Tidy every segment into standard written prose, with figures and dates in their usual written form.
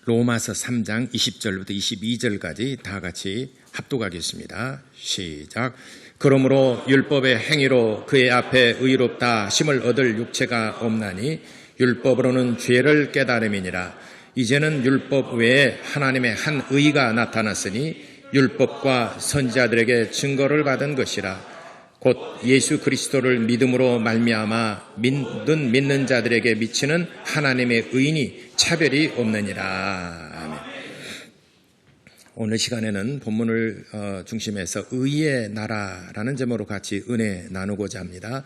로마서 3장 20절부터 22절까지 다 같이 합독하겠습니다. 시작. 그러므로 율법의 행위로 그의 앞에 의롭다 심을 얻을 육체가 없나니 율법으로는 죄를 깨달음이니라. 이제는 율법 외에 하나님의 한 의가 나타났으니 율법과 선지자들에게 증거를 받은 것이라. 곧 예수 그리스도를 믿음으로 말미암아 믿는 자들에게 미치는 하나님의 의인이 차별이 없느니라. 아멘. 오늘 시간에는 본문을 중심해서 의의 나라라는 제목으로 같이 은혜 나누고자 합니다.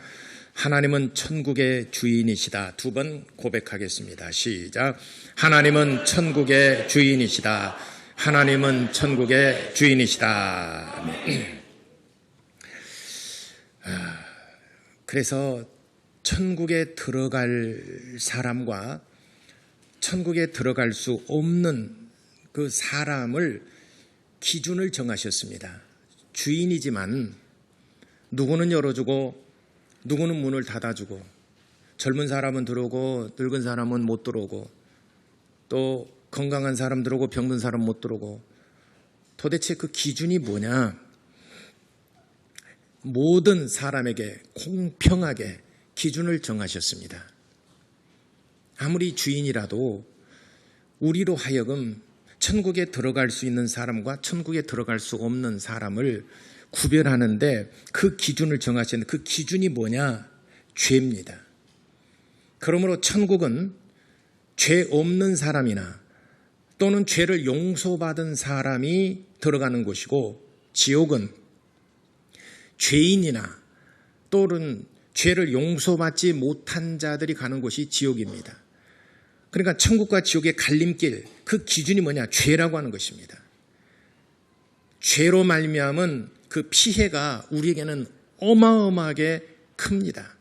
하나님은 천국의 주인이시다. 두 번 고백하겠습니다. 시작. 하나님은 천국의 주인이시다. 하나님은 천국의 주인이시다. 아멘. 그래서 천국에 들어갈 사람과 천국에 들어갈 수 없는 그 사람을 기준을 정하셨습니다. 주인이지만 누구는 열어주고 누구는 문을 닫아주고 젊은 사람은 들어오고 늙은 사람은 못 들어오고 또 건강한 사람 들어오고 병든 사람 못 들어오고 도대체 그 기준이 뭐냐? 모든 사람에게 공평하게 기준을 정하셨습니다. 아무리 주인이라도 우리로 하여금 천국에 들어갈 수 있는 사람과 천국에 들어갈 수 없는 사람을 구별하는데 그 기준을 정하셨는데 그 기준이 뭐냐? 죄입니다. 그러므로 천국은 죄 없는 사람이나 또는 죄를 용서받은 사람이 들어가는 곳이고 지옥은 죄인이나 또는 죄를 용서받지 못한 자들이 가는 곳이 지옥입니다. 그러니까 천국과 지옥의 갈림길, 그 기준이 뭐냐? 죄라고 하는 것입니다. 죄로 말미암은 그 피해가 우리에게는 어마어마하게 큽니다.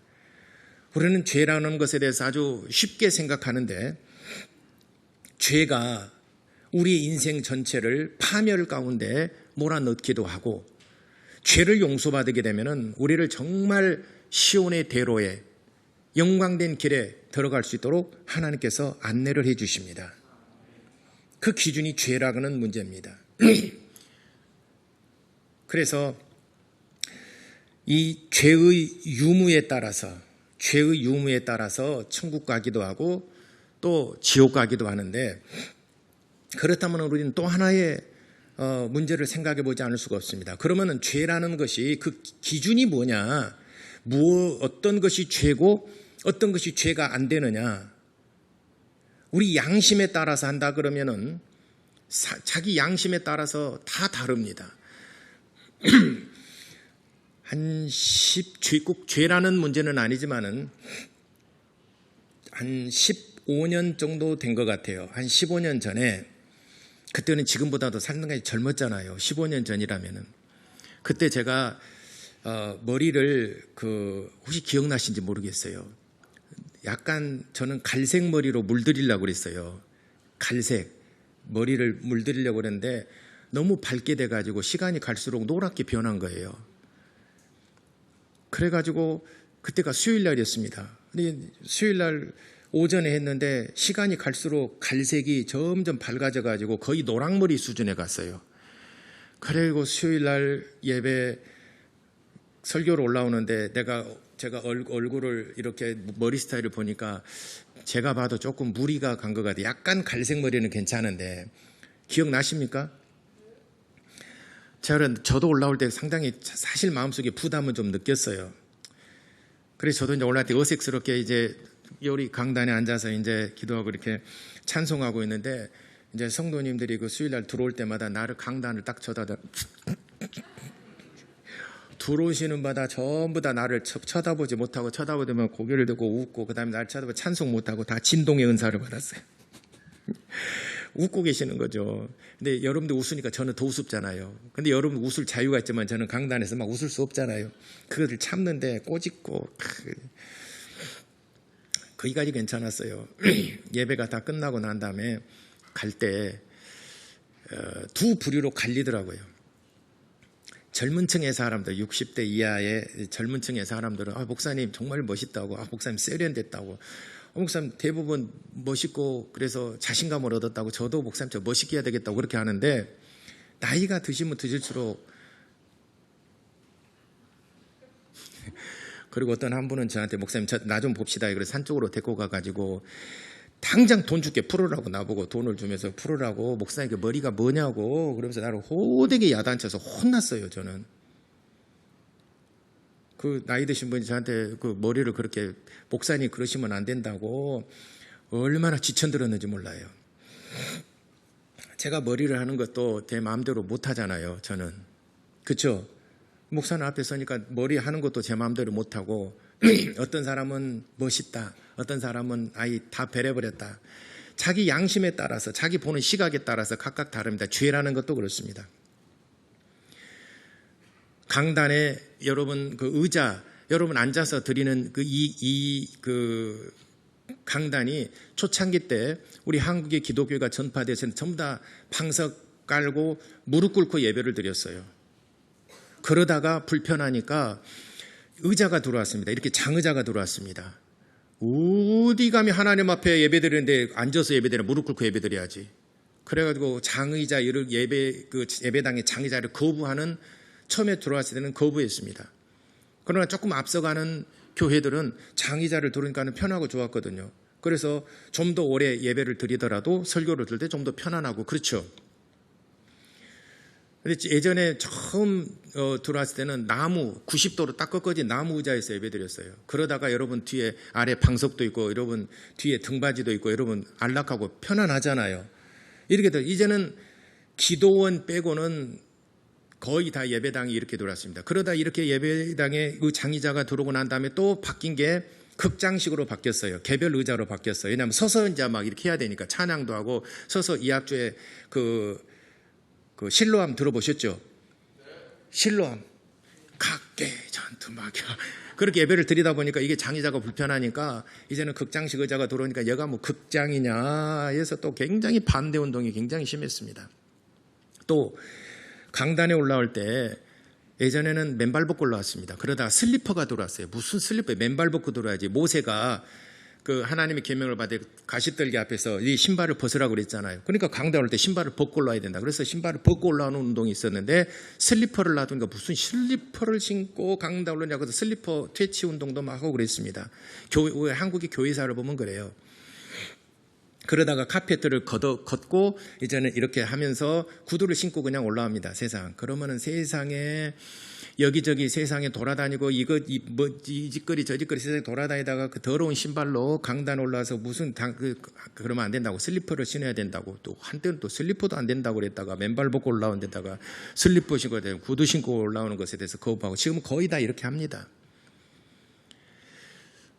우리는 죄라는 것에 대해서 아주 쉽게 생각하는데 죄가 우리 인생 전체를 파멸 가운데 몰아넣기도 하고 죄를 용서받게 되면 우리를 정말 시온의 대로에 영광된 길에 들어갈 수 있도록 하나님께서 안내를 해 주십니다. 그 기준이 죄라는 문제입니다. 그래서 이 죄의 유무에 따라서 천국 가기도 하고 또 지옥 가기도 하는데 그렇다면 우리는 또 하나의 문제를 생각해 보지 않을 수가 없습니다. 그러면 죄라는 것이 그 기준이 뭐냐? 어떤 것이 죄고 어떤 것이 죄가 안 되느냐? 우리 양심에 따라서 한다 그러면은 자기 양심에 따라서 다 다릅니다. 꼭 죄라는 문제는 아니지만은 한 15년 정도 된 것 같아요. 한 15년 전에 그때는 지금보다도 상당히 젊었잖아요. 15년 전이라면은. 그때 제가 머리를 혹시 기억나신지 모르겠어요. 약간 저는 갈색 머리로 물들이려고 그랬어요. 갈색 머리를 물들이려고 그랬는데 너무 밝게 돼가지고 시간이 갈수록 노랗게 변한 거예요. 그래가지고 그때가 수요일날이었습니다. 수요일날 오전에 했는데 시간이 갈수록 갈색이 점점 밝아져가지고 거의 노랑머리 수준에 갔어요. 그리고 수요일날 예배 설교로 올라오는데 제가 얼굴을 이렇게 머리 스타일을 보니까 제가 봐도 조금 무리가 간 것 같아요. 약간 갈색 머리는 괜찮은데 기억나십니까? 저도 올라올 때 상당히 사실 마음속에 부담은 좀 느꼈어요. 그래서 저도 이제 올라올 때 어색스럽게 이제 우리 강단에 앉아서 이제 기도하고 이렇게 찬송하고 있는데 이제 성도님들이 그 수요일날 들어올 때마다 나를 강단을 딱 들어오시는 마다 전부 다 나를 쳐다보지 못하고 쳐다보면 고개를 들고 웃고 그 다음에 나를 쳐다보고 찬송 못하고 다 진동의 은사를 받았어요. 웃고 계시는 거죠. 근데 여러분들 웃으니까 저는 더 우습잖아요. 근데 여러분 웃을 자유가 있지만 저는 강단에서 막 웃을 수 없잖아요. 그것을 참는데 꼬집고 거기까지 괜찮았어요. 예배가 다 끝나고 난 다음에 갈 때 두 부류로 갈리더라고요. 젊은 층의 사람들, 60대 이하의 젊은 층의 사람들은 목사님 정말 멋있다고, 목사님 세련됐다고, 목사님 대부분 멋있고 그래서 자신감을 얻었다고 저도 목사님 저 멋있게 해야 되겠다고 그렇게 하는데 나이가 드시면 드실수록 그리고 어떤 한 분은 저한테 목사님 나 좀 봅시다. 그래서 산 쪽으로 데리고 가가지고 당장 돈 줄게 풀으라고 나보고 돈을 주면서 풀으라고 목사님 그 머리가 뭐냐고 그러면서 나를 호되게 야단쳐서 혼났어요. 저는 그 나이 드신 분이 저한테 그 머리를 그렇게 목사님 그러시면 안 된다고 얼마나 지천들었는지 몰라요. 제가 머리를 하는 것도 제 마음대로 못 하잖아요. 저는 그렇죠. 목사님 앞에 서니까 머리 하는 것도 제 마음대로 못 하고 어떤 사람은 멋있다. 어떤 사람은 아이 다 배려버렸다. 자기 양심에 따라서 자기 보는 시각에 따라서 각각 다릅니다. 죄라는 것도 그렇습니다. 강단에 여러분 그 의자 여러분 앉아서 드리는 그 강단이 초창기 때 우리 한국의 기독교가 전파돼서는 전부 다 방석 깔고 무릎 꿇고 예배를 드렸어요. 그러다가 불편하니까 의자가 들어왔습니다. 이렇게 장의자가 들어왔습니다. 어디 가면 하나님 앞에 예배드리는데 앉아서 예배드려 무릎 꿇고 예배드려야지. 그래가지고 장의자 예배당의 장의자를 거부하는 처음에 들어왔을 때는 거부했습니다. 그러나 조금 앞서가는 교회들은 장의자를 들으니까는 편하고 좋았거든요. 그래서 좀 더 오래 예배를 드리더라도 설교를 들을 때 좀 더 편안하고 그렇죠. 예전에 처음 들어왔을 때는 나무 90도로 딱 꺾어진 나무 의자에서 예배드렸어요. 그러다가 여러분 뒤에 아래 방석도 있고 여러분 뒤에 등받이도 있고 여러분 안락하고 편안하잖아요. 이렇게 돼 이제는 기도원 빼고는 거의 다 예배당이 이렇게 돌았습니다. 그러다 이렇게 예배당에 그 장의자가 들어오고 난 다음에 또 바뀐 게 극장식으로 바뀌었어요. 개별 의자로 바뀌었어요. 왜냐하면 서서 이제 막 이렇게 해야 되니까 찬양도 하고 서서 이 앞주에 그 실로암 들어보셨죠? 실로암 각계 전투막이야. 그렇게 예배를 드리다 보니까 이게 장의자가 불편하니까 이제는 극장식 의자가 들어오니까 얘가 뭐 극장이냐 해서 또 굉장히 반대 운동이 굉장히 심했습니다. 또 강단에 올라올 때 예전에는 맨발 벗고 올라왔습니다. 그러다가 슬리퍼가 들어왔어요. 무슨 슬리퍼? 맨발 벗고 들어와야지. 모세가 그 하나님의 계명을 받아 가시떨기 앞에서 이 신발을 벗으라고 그랬잖아요. 그러니까 강단 올 때 신발을 벗고 올라와야 된다. 그래서 신발을 벗고 올라오는 운동이 있었는데 슬리퍼를 놔두니까 무슨 슬리퍼를 신고 강단 올라오냐고 해서 슬리퍼 퇴치 운동도 막 하고 그랬습니다. 한국의 교회사를 보면 그래요. 그러다가 카페트를 걷고 이제는 이렇게 하면서 구두를 신고 그냥 올라옵니다. 세상. 그러면은 세상에 여기저기 세상에 돌아다니고 이 짓거리 저 짓거리 세상에 돌아다니다가 그 더러운 신발로 강단 올라와서 무슨 그러면 안 된다고 슬리퍼를 신어야 된다고 또 한때는 또 슬리퍼도 안 된다고 그랬다가 맨발 벗고 올라온 데다가 슬리퍼 신고 구두 신고 올라오는 것에 대해서 거부하고 지금은 거의 다 이렇게 합니다.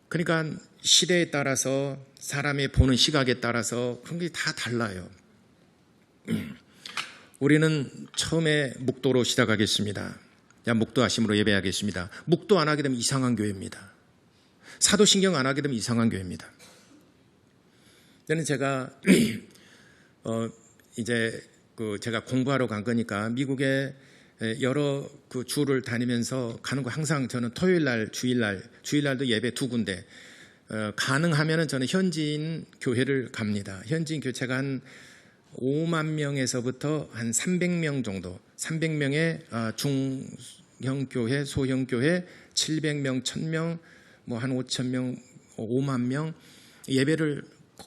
그러니까 시대에 따라서 사람의 보는 시각에 따라서 그런 게 다 달라요. 우리는 처음에 묵도로 시작하겠습니다. 묵도하심으로 예배하겠습니다. 묵도 안 하게 되면 이상한 교회입니다. 사도신경 안 하게 되면 이상한 교회입니다. 저는 제가 이제 제가 공부하러 간 거니까 미국에 여러 그 주를 다니면서 가는 거 항상 저는 토요일날, 주일날도 예배 2군데 가능하면은 저는 현지인 교회를 갑니다. 현지인 교회 제가 한 5만 명에서부터 한 300명 정도, 300명의 중형 교회, 소형 교회, 700명, 1000명, 뭐 한 5,000명, 5만 명 예배를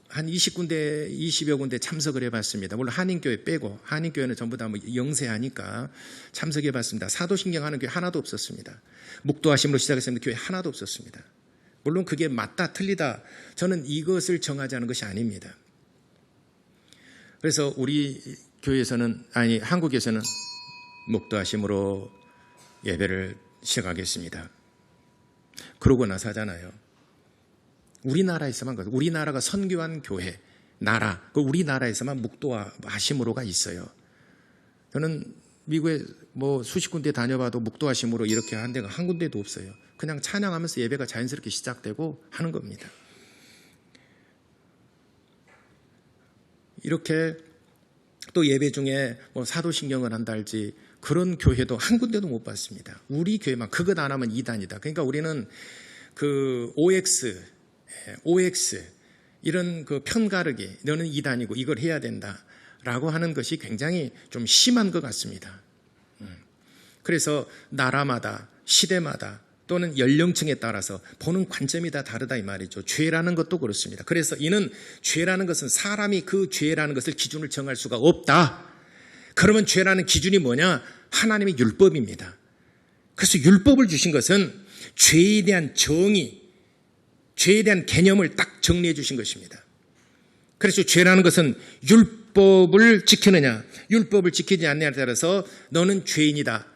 한 20군데, 20여 군데 참석을 해봤습니다. 물론 한인교회 빼고 한인교회는 전부 다 뭐 영세하니까 참석해봤습니다. 사도신경 하는 교회 하나도 없었습니다. 묵도하심으로 시작했습니다. 교회 하나도 없었습니다. 물론 그게 맞다 틀리다 저는 이것을 정하지 않은 것이 아닙니다. 그래서 우리 교회에서는 한국에서는 묵도하심으로 예배를 시작하겠습니다. 그러고 나서 하잖아요. 우리나라에서만 우리나라가 선교한 교회 우리나라에서만 묵도하심으로가 있어요. 저는 미국에 뭐 수십 군데 다녀봐도 묵도하심으로 이렇게 한 데가 한 군데도 없어요. 그냥 찬양하면서 예배가 자연스럽게 시작되고 하는 겁니다. 이렇게 또 예배 중에 뭐 사도신경을 한다 할지 그런 교회도 한 군데도 못 봤습니다. 우리 교회만 그것 안 하면 이단이다. 그러니까 우리는 그 OX 이런 그 편가르기, 너는 이단이고 이걸 해야 된다라고 하는 것이 굉장히 좀 심한 것 같습니다. 그래서 나라마다 시대마다 또는 연령층에 따라서 보는 관점이 다 다르다 이 말이죠. 죄라는 것도 그렇습니다. 그래서 이는 죄라는 것은 사람이 그 죄라는 것을 기준을 정할 수가 없다. 그러면 죄라는 기준이 뭐냐? 하나님의 율법입니다. 그래서 율법을 주신 것은 죄에 대한 정의, 죄에 대한 개념을 딱 정리해 주신 것입니다. 그래서 죄라는 것은 율법을 지키느냐, 율법을 지키지 않느냐에 따라서 너는 죄인이다.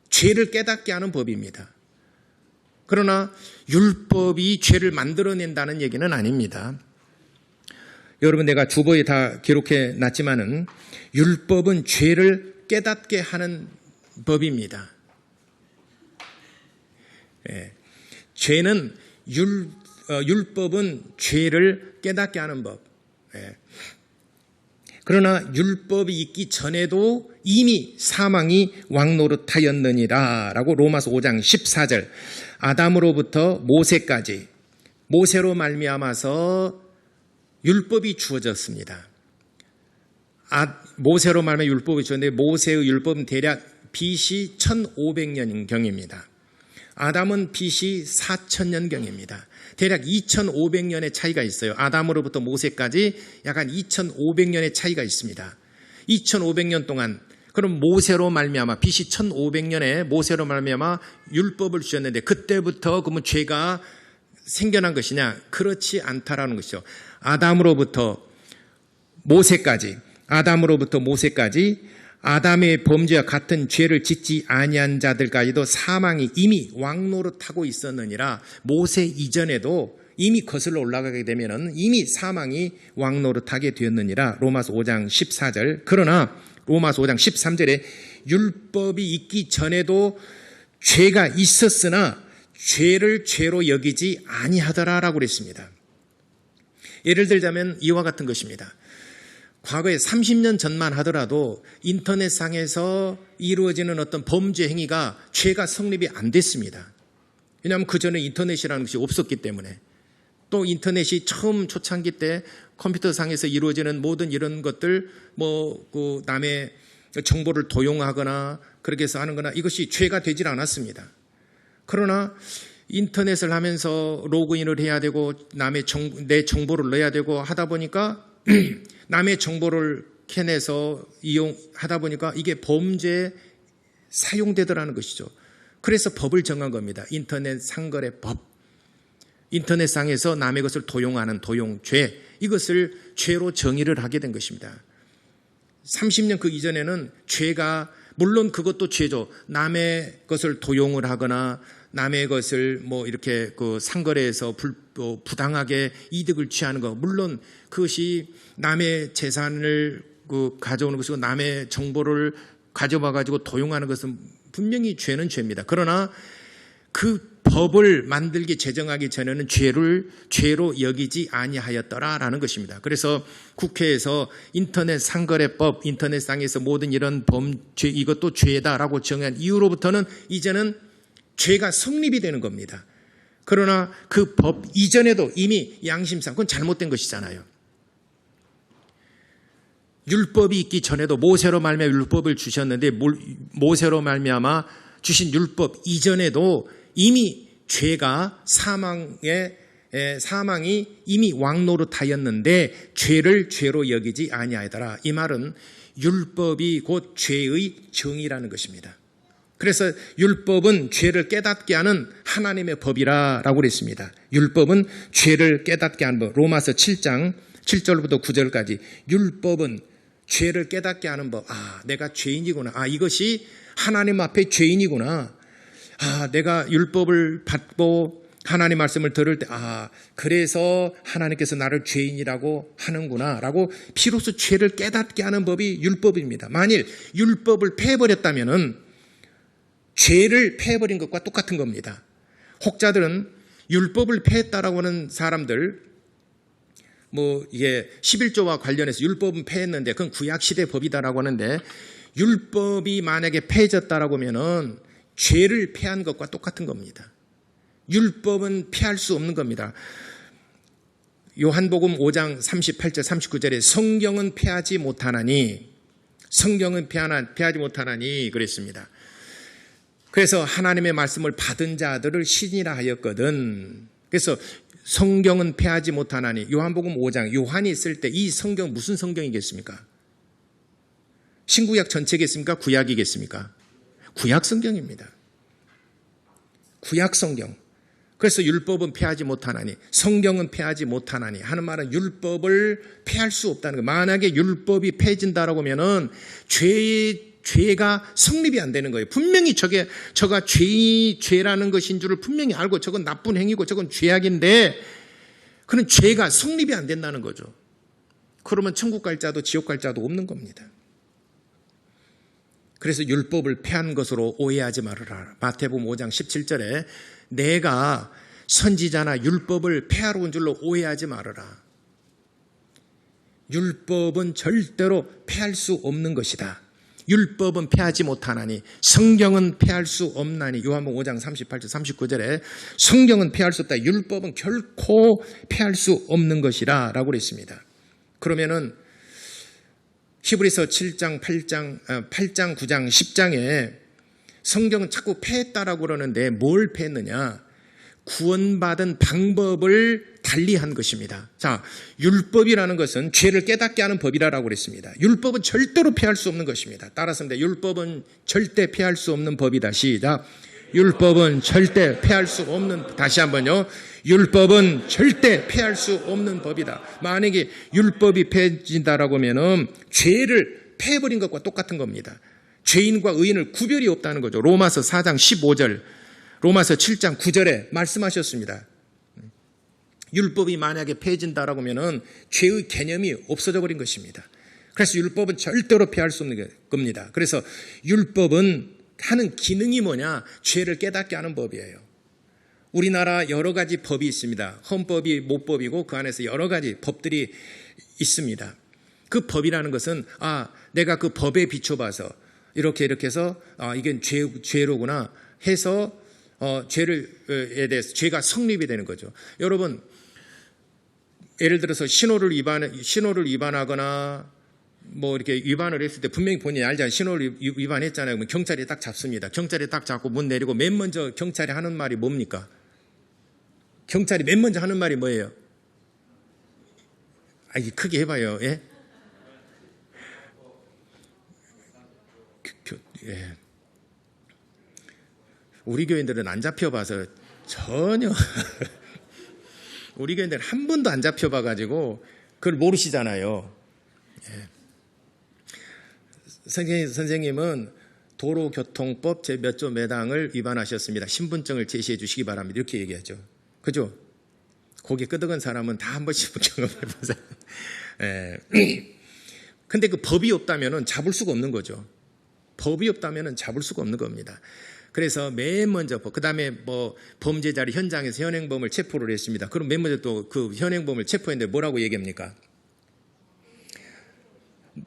죄를 깨닫게 하는 법입니다. 그러나 율법이 죄를 만들어낸다는 얘기는 아닙니다. 여러분, 내가 주보에 다 기록해 놨지만은 율법은 죄를 깨닫게 하는 법입니다. 죄는 율법은 죄를 깨닫게 하는 법. 그러나 율법이 있기 전에도 이미 사망이 왕노릇하였느니라 라고 로마서 5장 14절, 아담으로부터 모세까지, 모세로 말미암아서 율법이 주어졌습니다. 모세로 말미암아 율법이 주어졌는데 모세의 율법은 대략 BC 1500년경입니다. 아담은 BC 4000년경입니다. 대략 2500년의 차이가 있어요. 아담으로부터 모세까지 약 한 2500년의 차이가 있습니다. 2500년 동안, 그럼 모세로 말미암아 BC 1500년에 모세로 말미암아 율법을 주셨는데 그때부터 그러면 죄가 생겨난 것이냐? 그렇지 않다라는 것이죠. 아담으로부터 모세까지 아담의 범죄와 같은 죄를 짓지 아니한 자들까지도 사망이 이미 왕노릇하고 있었느니라. 모세 이전에도 이미 거슬러 올라가게 되면은 이미 사망이 왕노릇하게 되었느니라. 로마서 5장 14절. 그러나 로마서 5장 13절에 율법이 있기 전에도 죄가 있었으나 죄를 죄로 여기지 아니하더라라고 그랬습니다. 예를 들자면 이와 같은 것입니다. 과거에 30년 전만 하더라도 인터넷상에서 이루어지는 어떤 범죄 행위가 죄가 성립이 안 됐습니다. 왜냐하면 그 전에 인터넷이라는 것이 없었기 때문에, 또 인터넷이 처음 초창기 때 컴퓨터상에서 이루어지는 모든 이런 것들, 그 남의 정보를 도용하거나 그렇게 해서 하는 거나 이것이 죄가 되질 않았습니다. 그러나 인터넷을 하면서 로그인을 해야 되고 내 정보를 넣어야 되고 하다 보니까 남의 정보를 캐내서 이용하다 보니까 이게 범죄에 사용되더라는 것이죠. 그래서 법을 정한 겁니다. 인터넷 상거래 법. 인터넷상에서 남의 것을 도용하는 도용죄, 이것을 죄로 정의를 하게 된 것입니다. 30년 그 이전에는 죄가, 물론 그것도 죄죠. 남의 것을 도용을 하거나 남의 것을 이렇게 그 상거래해서 부당하게 이득을 취하는 거, 물론 그것이 남의 재산을 가져오는 것이고 남의 정보를 가져와 가지고 도용하는 것은 분명히 죄는 죄입니다. 그러나 그 법을 만들기 제정하기 전에는 죄로 여기지 아니하였더라라는 것입니다. 그래서 국회에서 인터넷 상거래법, 인터넷상에서 모든 이런 범죄, 이것도 죄다라고 정한 이후로부터는 이제는 죄가 성립이 되는 겁니다. 그러나 그 법 이전에도 이미 양심상 그건 잘못된 것이잖아요. 율법이 있기 전에도 모세로 말미암아 율법을 주셨는데 모세로 말미암아 주신 율법 이전에도 이미 죄가 사망이 이미 왕노릇하였는데 죄를 죄로 여기지 아니하더라. 이 말은 율법이 곧 죄의 정의라는 것입니다. 그래서 율법은 죄를 깨닫게 하는 하나님의 법이라고 그랬습니다. 율법은 죄를 깨닫게 하는 법. 로마서 7장 7절부터 9절까지 율법은 죄를 깨닫게 하는 법. 내가 죄인이구나. 이것이 하나님 앞에 죄인이구나. 내가 율법을 받고 하나님 말씀을 들을 때 그래서 하나님께서 나를 죄인이라고 하는구나 라고 비로소 죄를 깨닫게 하는 법이 율법입니다. 만일 율법을 패해버렸다면은 죄를 패해버린 것과 똑같은 겁니다. 혹자들은 율법을 패했다라고 하는 사람들, 이게 11조와 관련해서 율법은 패했는데 그건 구약시대 법이다라고 하는데, 율법이 만약에 패해졌다라고 하면은 죄를 패한 것과 똑같은 겁니다. 율법은 패할 수 없는 겁니다. 요한복음 5장 38절 39절에 성경은 패하지 못하나니 그랬습니다. 그래서 하나님의 말씀을 받은 자들을 신이라 하였거든. 그래서 성경은 패하지 못하나니, 요한복음 5장, 요한이 있을 때 이 성경 무슨 성경이겠습니까? 신구약 전체겠습니까? 구약이겠습니까? 구약 성경입니다. 구약 성경. 그래서 율법은 패하지 못하나니, 성경은 패하지 못하나니 하는 말은 율법을 패할 수 없다는 거예요. 만약에 율법이 패해진다라고 하면은 죄가 성립이 안 되는 거예요. 분명히 저가 죄라는 것인 줄을 분명히 알고 저건 나쁜 행위고 저건 죄악인데 그런 죄가 성립이 안 된다는 거죠. 그러면 천국 갈 자도 지옥 갈 자도 없는 겁니다. 그래서 율법을 패한 것으로 오해하지 말아라. 마태복음 5장 17절에 내가 선지자나 율법을 패하러 온 줄로 오해하지 말아라. 율법은 절대로 패할 수 없는 것이다. 율법은 패하지 못하나니 성경은 패할 수 없나니, 요한복음 5장 38절 39절에 성경은 패할 수 없다. 율법은 결코 패할 수 없는 것이라 라고 그랬습니다. 그러면은 히브리서 7장 8장 9장 10장에 성경은 자꾸 패했다라고 그러는데 뭘 패했느냐? 구원받은 방법을 달리한 것입니다. 자, 율법이라는 것은 죄를 깨닫게 하는 법이라고 그랬습니다. 율법은 절대로 패할 수 없는 것입니다. 따라서 율법은 절대 패할 수 없는 법이다. 시작. 율법은 절대 패할 수 없는, 다시 한번요. 율법은 절대 패할 수 없는 법이다. 만약에 율법이 패진다라고 하면은 죄를 패해버린 것과 똑같은 겁니다. 죄인과 의인을 구별이 없다는 거죠. 로마서 4장 15절, 로마서 7장 9절에 말씀하셨습니다. 율법이 만약에 패해진다라고 하면은 죄의 개념이 없어져 버린 것입니다. 그래서 율법은 절대로 패할 수 없는 겁니다. 그래서 율법은 하는 기능이 뭐냐? 죄를 깨닫게 하는 법이에요. 우리나라 여러 가지 법이 있습니다. 헌법이 모법이고 그 안에서 여러 가지 법들이 있습니다. 그 법이라는 것은 내가 그 법에 비춰봐서 이렇게 해서 이게 죄로구나 해서 죄에 대해서 죄가 성립이 되는 거죠. 여러분, 예를 들어서 신호를 위반하거나 뭐 이렇게 위반을 했을 때 분명히 본인이 알잖아요. 신호를 위반했잖아요. 그러면 경찰이 딱 잡습니다. 경찰이 딱 잡고 문 내리고 맨 먼저 경찰이 하는 말이 뭡니까? 경찰이 맨 먼저 하는 말이 뭐예요? 크게 해봐요. 예? 예. 우리 교인들은 안 잡혀봐서 전혀 우리 교인들은 한 번도 안 잡혀봐가지고 그걸 모르시잖아요. 예. 선생님은 도로교통법 제 몇 조 몇 항을 위반하셨습니다. 신분증을 제시해 주시기 바랍니다. 이렇게 얘기하죠. 그죠? 고개 끄덕은 사람은 다 한 번씩 경험해보세요. 예. 근데 그 법이 없다면 잡을 수가 없는 거죠. 법이 없다면 잡을 수가 없는 겁니다. 그래서 맨 먼저, 그 다음에 범죄자를 현장에서 현행범을 체포를 했습니다. 그럼 맨 먼저 또 그 현행범을 체포했는데 뭐라고 얘기합니까?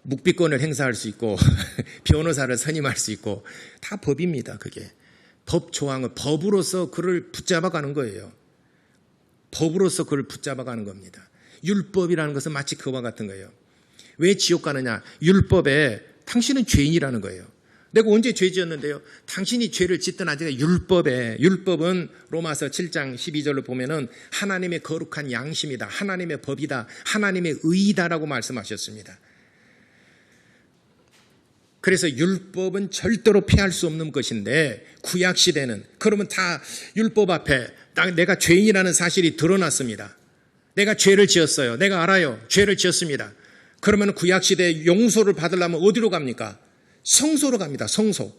묵비권을 행사할 수 있고, 변호사를 선임할 수 있고, 다 법입니다, 그게. 법 조항은 법으로서 그를 붙잡아가는 거예요. 법으로서 그를 붙잡아가는 겁니다. 율법이라는 것은 마치 그와 같은 거예요. 왜 지옥 가느냐? 율법에 당신은 죄인이라는 거예요. 내가 언제 죄 지었는데요? 당신이 죄를 짓든 안 짓든 율법은 로마서 7장 12절로 보면은 하나님의 거룩한 양심이다. 하나님의 법이다. 하나님의 의이다라고 말씀하셨습니다. 그래서 율법은 절대로 패할 수 없는 것인데 구약시대는 그러면 다 율법 앞에 내가 죄인이라는 사실이 드러났습니다. 내가 죄를 지었어요. 내가 알아요. 죄를 지었습니다. 그러면 구약시대에 용서를 받으려면 어디로 갑니까? 성소로 갑니다. 성소.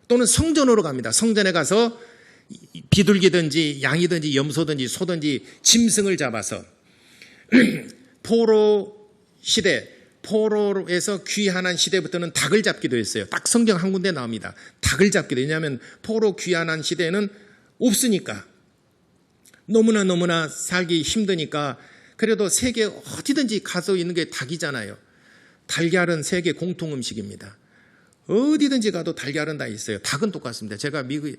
또는 성전으로 갑니다. 성전에 가서 비둘기든지 양이든지 염소든지 소든지 짐승을 잡아서 포로 시대, 포로에서 귀환한 시대부터는 닭을 잡기도 했어요. 딱 성경 한 군데 나옵니다. 닭을 잡기도. 왜냐하면 포로 귀환한 시대는 없으니까. 너무나 살기 힘드니까 그래도 세계 어디든지 가서 있는 게 닭이잖아요. 달걀은 세계 공통 음식입니다. 어디든지 가도 달걀은 다 있어요. 닭은 똑같습니다. 제가 미국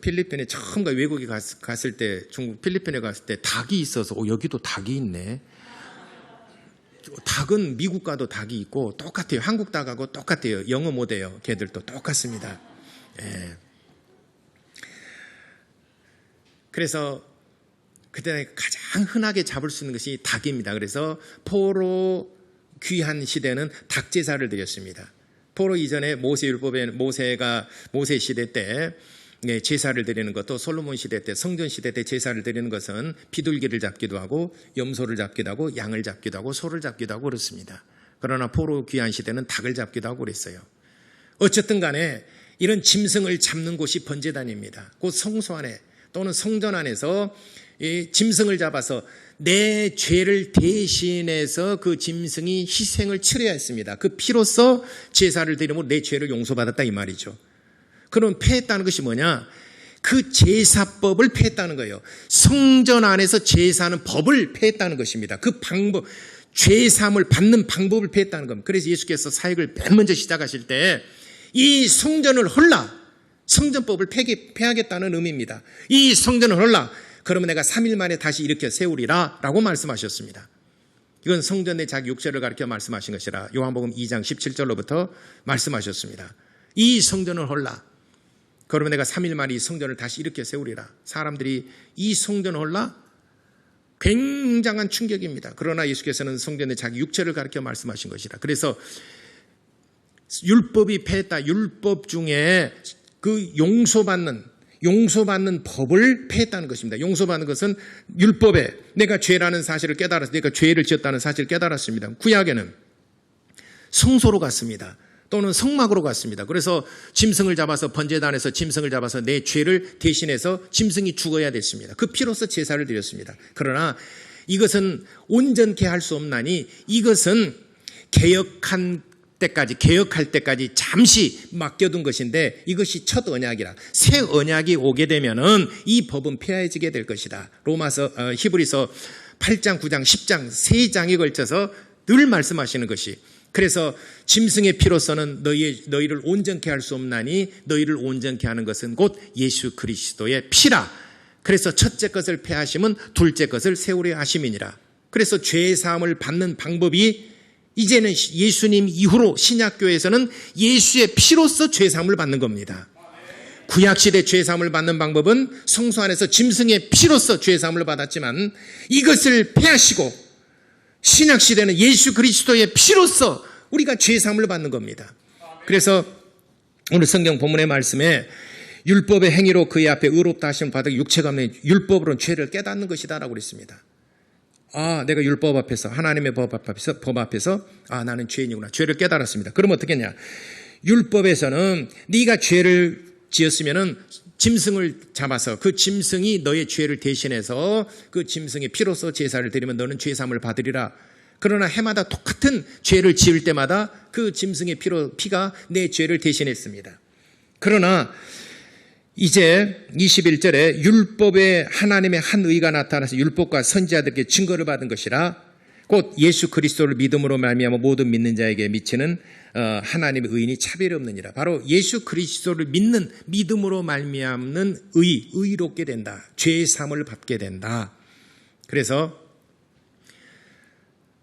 필리핀에 처음 외국에 갔을 때, 중국 필리핀에 갔을 때 닭이 있어서 여기도 닭이 있네. 닭은 미국 가도 닭이 있고 똑같아요. 한국 닭하고 똑같아요. 영어 못해요. 걔들도 똑같습니다. 예. 그래서 그때 가장 흔하게 잡을 수 있는 것이 닭입니다. 그래서 포로 귀한 시대는 닭 제사를 드렸습니다. 포로 이전에 모세율법에 모세 시대 때 제사를 드리는 것도 솔로몬 시대 때 성전 시대 때 제사를 드리는 것은 비둘기를 잡기도 하고 염소를 잡기도 하고 양을 잡기도 하고 소를 잡기도 하고 그렇습니다. 그러나 포로 귀한 시대는 닭을 잡기도 하고 그랬어요. 어쨌든 간에 이런 짐승을 잡는 곳이 번제단입니다. 곧 성소 안에 또는 성전 안에서 이 짐승을 잡아서 내 죄를 대신해서 그 짐승이 희생을 치러야 했습니다. 그 피로써 제사를 드리면 내 죄를 용서받았다 이 말이죠. 그럼 폐했다는 것이 뭐냐? 그 제사법을 폐했다는 거예요. 성전 안에서 제사하는 법을 폐했다는 것입니다. 그 방법, 죄사함을 받는 방법을 폐했다는 겁니다. 그래서 예수께서 사역을 맨 먼저 시작하실 때 이 성전을 헐라, 성전법을 폐하겠다는 의미입니다. 이 성전을 헐라, 그러면 내가 3일 만에 다시 일으켜 세우리라 라고 말씀하셨습니다. 이건 성전 내 자기 육체를 가리켜 말씀하신 것이라 요한복음 2장 17절로부터 말씀하셨습니다. 이 성전을 헐라, 그러면 내가 3일 만에 이 성전을 다시 일으켜 세우리라. 사람들이 이 성전을 헐라? 굉장한 충격입니다. 그러나 예수께서는 성전에 자기 육체를 가리켜 말씀하신 것이라. 그래서 율법이 폐했다. 율법 중에 그 용서받는 법을 폐했다는 것입니다. 용서받는 것은 율법에 내가 죄라는 사실을 깨달았습니다. 내가 죄를 지었다는 사실을 깨달았습니다. 구약에는 성소로 갔습니다. 또는 성막으로 갔습니다. 그래서 짐승을 잡아서 번제단에서 짐승을 잡아서 내 죄를 대신해서 짐승이 죽어야 됐습니다. 그 피로써 제사를 드렸습니다. 그러나 이것은 온전케 할 수 없나니 이것은 개혁할 때까지 잠시 맡겨둔 것인데 이것이 첫 언약이라. 새 언약이 오게 되면은 이 법은 폐해지게 될 것이다. 히브리서 8장, 9장, 10장 3장에 걸쳐서 늘 말씀하시는 것이, 그래서 짐승의 피로서는 너희를 온전케 할 수 없나니 너희를 온전케 하는 것은 곧 예수 그리스도의 피라. 그래서 첫째 것을 폐하심은 둘째 것을 세우려 하심이니라. 그래서 죄 사함을 받는 방법이 이제는 예수님 이후로 신약교회에서는 예수의 피로서 죄 사함을 받는 겁니다. 구약시대 죄 사함을 받는 방법은 성소 안에서 짐승의 피로서 죄 사함을 받았지만 이것을 폐하시고 신약시대는 예수 그리스도의 피로서 우리가 죄 사함을 받는 겁니다. 그래서 오늘 성경 본문의 말씀에 율법의 행위로 그의 앞에 의롭다 하심을 받아 육체가 없는 율법으로는 죄를 깨닫는 것이다 라고 그랬습니다. 내가 율법 앞에서, 하나님의 법 앞에서 나는 죄인이구나. 죄를 깨달았습니다. 그럼 어떻게 했냐? 율법에서는 네가 죄를 지었으면은 짐승을 잡아서 그 짐승이 너의 죄를 대신해서 그 짐승의 피로써 제사를 드리면 너는 죄 사함을 받으리라. 그러나 해마다 똑같은 죄를 지을 때마다 그 짐승의 피가 내 죄를 대신했습니다. 그러나 이제 21절에 율법에 하나님의 한 의가 나타나서 율법과 선지자들에게 증거를 받은 것이라 곧 예수 그리스도를 믿음으로 말미암아 모든 믿는 자에게 미치는 하나님의 의인이 차별이 없느니라. 바로 예수 그리스도를 믿음으로 말미암는 의롭게 된다. 죄의 사함을 받게 된다. 그래서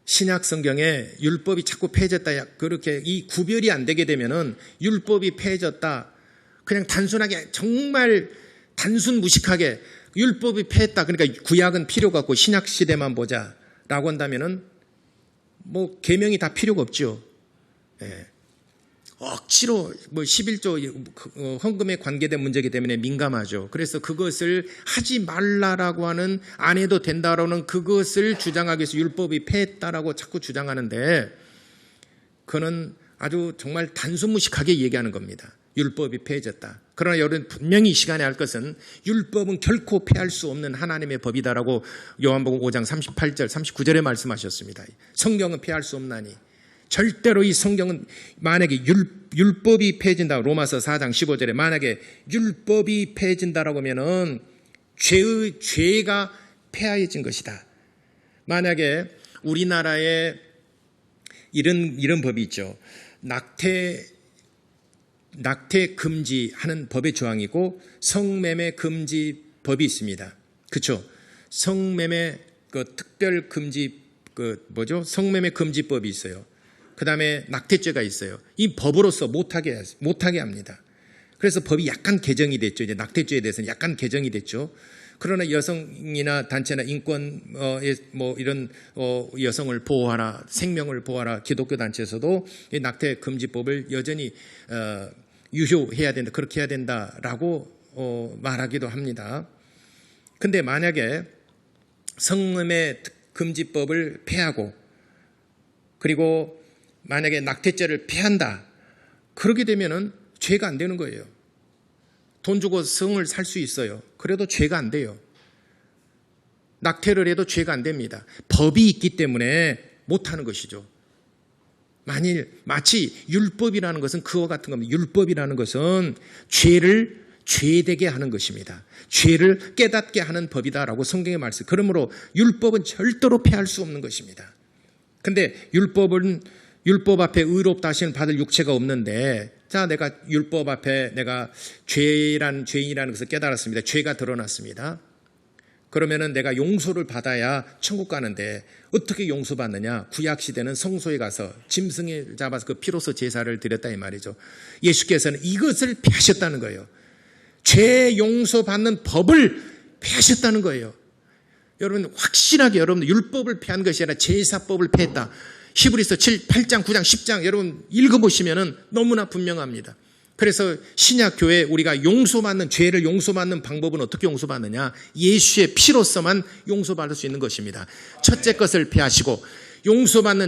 신약 성경에 율법이 자꾸 폐해졌다, 그렇게 이 구별이 안 되게 되면은 율법이 폐해졌다, 그냥 단순하게 정말 무식하게 율법이 폐했다, 그러니까 구약은 필요가 없고 신약 시대만 보자라고 한다면은 뭐 계명이 다 필요가 없죠. 예. 억지로 11조 헌금에 관계된 문제이기 때문에 민감하죠. 그래서 그것을 하지 말라라고 하는, 안 해도 된다라는 그것을 주장하기 위해서 율법이 폐했다라고 자꾸 주장하는데 그는 아주 정말 단순무식하게 얘기하는 겁니다. 율법이 폐해졌다. 그러나 여러분 분명히 이 시간에 할 것은 율법은 결코 폐할 수 없는 하나님의 법이다라고 요한복음 5장 38절 39절에 말씀하셨습니다. 성경은 폐할 수 없나니. 절대로 이 성경은 만약에 율법이 폐해진다, 로마서 4장 15절에 만약에 율법이 폐해진다라고 하면은 죄가 폐하여진 것이다. 만약에 우리나라에 이런 법이 있죠. 낙태 금지하는 법의 조항이고 성매매 금지 법이 있습니다. 그렇죠? 성매매 특별 금지 성매매 금지법이 있어요. 그다음에 낙태죄가 있어요. 이 법으로서 못하게 합니다. 그래서 법이 약간 개정이 됐죠. 이제 낙태죄에 대해서는 약간 개정이 됐죠. 그러나 여성이나 단체나 인권 이런 여성을 보호하라, 생명을 보호하라 기독교 단체에서도 이 낙태 금지법을 여전히 유효해야 된다, 그렇게 해야 된다라고 말하기도 합니다. 근데 만약에 성매매 금지법을 폐하고 그리고 만약에 낙태죄를 폐한다, 그렇게 되면은 죄가 안 되는 거예요. 돈 주고 성을 살 수 있어요. 그래도 죄가 안 돼요. 낙태를 해도 죄가 안 됩니다. 법이 있기 때문에 못하는 것이죠. 마치 율법이라는 것은 그와 같은 겁니다. 율법이라는 것은 죄를 죄되게 하는 것입니다. 죄를 깨닫게 하는 법이다라고 성경에 말씀. 그러므로 율법은 절대로 폐할 수 없는 것입니다. 근데 율법 앞에 의롭다 하시는 받을 육체가 없는데, 자, 내가 율법 앞에 내가 죄인이라는 것을 깨달았습니다. 죄가 드러났습니다. 그러면은 내가 용서를 받아야 천국 가는데 어떻게 용서받느냐? 구약시대는 성소에 가서 짐승을 잡아서 그 피로서 제사를 드렸다 이 말이죠. 예수께서는 이것을 폐하셨다는 거예요. 죄 용서받는 법을 폐하셨다는 거예요. 여러분 확실하게 여러분 율법을 폐한 것이 아니라 제사법을 폐했다. 히브리서 8장, 9장, 10장 여러분 읽어보시면 너무나 분명합니다. 그래서 신약교회 우리가 용서받는 죄를 용서받는 방법은 어떻게 용서받느냐? 예수의 피로서만 용서받을 수 있는 것입니다. 첫째 것을 폐하시고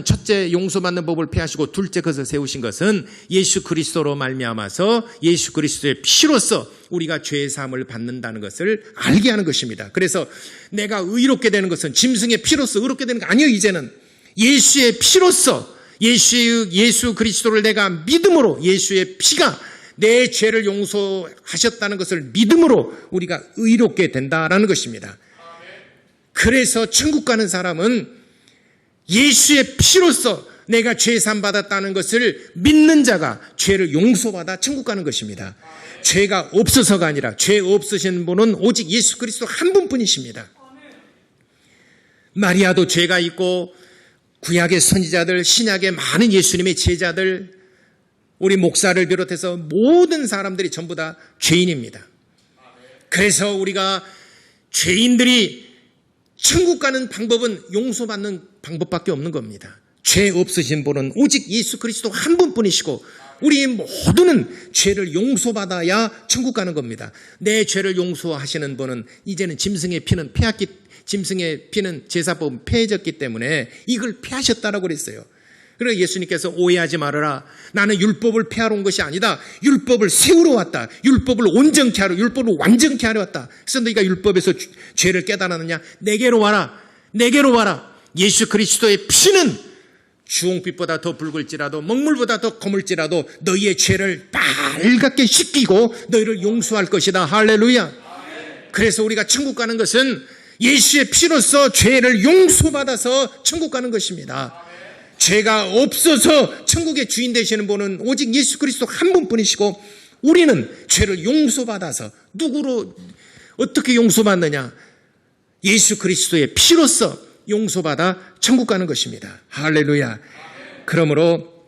첫째 용서받는 법을 폐하시고 둘째 것을 세우신 것은 예수 그리스도로 말미암아서 예수 그리스도의 피로서 우리가 죄 사함을 받는다는 것을 알게 하는 것입니다. 그래서 내가 의롭게 되는 것은 짐승의 피로서 의롭게 되는 거 아니에요. 이제는 예수의 피로서 예수 그리스도를 내가 믿음으로 예수의 피가 내 죄를 용서하셨다는 것을 믿음으로 우리가 의롭게 된다라는 것입니다. 그래서 천국 가는 사람은 예수의 피로서 내가 죄 사함 받았다는 것을 믿는 자가 죄를 용서받아 천국 가는 것입니다. 죄가 없어서가 아니라 죄 없으신 분은 오직 예수 그리스도 한 분뿐이십니다. 마리아도 죄가 있고 구약의 선지자들, 신약의 많은 예수님의 제자들, 우리 목사를 비롯해서 모든 사람들이 전부 다 죄인입니다. 그래서 우리가 죄인들이 천국 가는 방법은 용서받는 방법밖에 없는 겁니다. 죄 없으신 분은 오직 예수 그리스도 한 분뿐이시고 우리 모두는 죄를 용서받아야 천국 가는 겁니다. 내 죄를 용서하시는 분은 이제는 짐승의 피는 제사법은 폐해졌기 때문에 이걸 폐하셨다라고 그랬어요. 그래서 예수님께서 오해하지 말아라. 나는 율법을 폐하러 온 것이 아니다. 율법을 세우러 왔다. 율법을 온전케 하러, 율법을 완전케 하러 왔다. 그래서 너희가 율법에서 죄를 깨달았느냐? 내게로 와라. 내게로 와라. 예수 그리스도의 피는 주홍빛보다 더 붉을지라도 먹물보다 더 검을지라도 너희의 죄를 빨갛게 씻기고 너희를 용서할 것이다. 할렐루야. 그래서 우리가 천국 가는 것은 예수의 피로서 죄를 용서받아서 천국 가는 것입니다. 죄가 없어서 천국의 주인 되시는 분은 오직 예수 그리스도 한 분뿐이시고 우리는 죄를 용서받아서 누구로 어떻게 용서받느냐? 예수 그리스도의 피로서 용서받아 천국 가는 것입니다. 할렐루야. 그러므로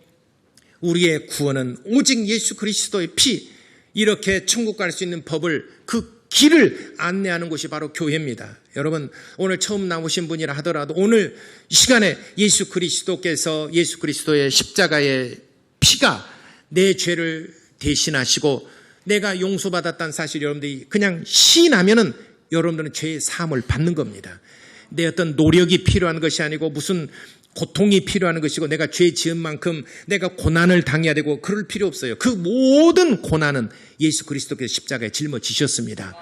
우리의 구원은 오직 예수 그리스도의 피, 이렇게 천국 갈 수 있는 법을 그 길을 안내하는 곳이 바로 교회입니다. 여러분 오늘 처음 나오신 분이라 하더라도 오늘 이 시간에 예수 그리스도의 십자가의 피가 내 죄를 대신하시고 내가 용서받았다는 사실 여러분들이 그냥 시인하면은 여러분들은 죄의 사함을 받는 겁니다. 내 어떤 노력이 필요한 것이 아니고 무슨 고통이 필요한 것이고 내가 죄 지은 만큼 내가 고난을 당해야 되고 그럴 필요 없어요. 그 모든 고난은 예수 그리스도께서 십자가에 짊어지셨습니다.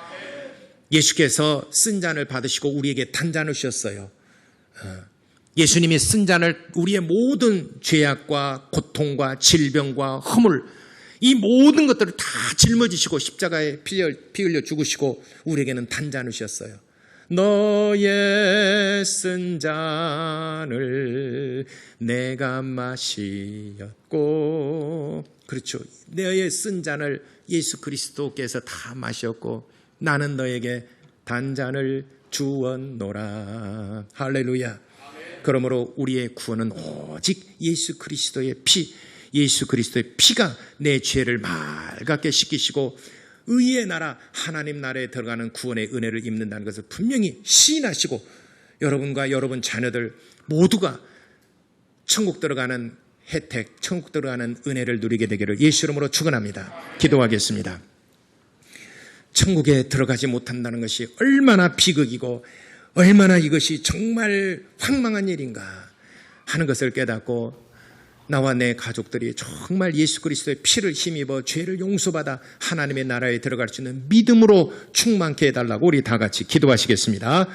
예수께서 쓴 잔을 받으시고 우리에게 단 잔을 주셨어요. 예수님이 쓴 잔을 우리의 모든 죄악과 고통과 질병과 허물 이 모든 것들을 다 짊어지시고 십자가에 피 흘려 죽으시고 우리에게는 단 잔을 주셨어요. 너의 쓴 잔을 내가 마시었고, 그렇죠. 너의 쓴 잔을 예수 그리스도께서 다 마셨고 나는 너에게 단잔을 주었노라. 할렐루야. 그러므로 우리의 구원은 오직 예수 그리스도의 피, 예수 그리스도의 피가 내 죄를 맑게 씻기시고 의의 나라, 하나님 나라에 들어가는 구원의 은혜를 입는다는 것을 분명히 시인하시고 여러분과 여러분 자녀들 모두가 천국 들어가는 혜택, 천국 들어가는 은혜를 누리게 되기를 예수 이름으로 축원합니다. 기도하겠습니다. 천국에 들어가지 못한다는 것이 얼마나 비극이고 얼마나 이것이 정말 황망한 일인가 하는 것을 깨닫고 나와 내 가족들이 정말 예수 그리스도의 피를 힘입어 죄를 용서받아 하나님의 나라에 들어갈 수 있는 믿음으로 충만케 해달라고 우리 다 같이 기도하시겠습니다.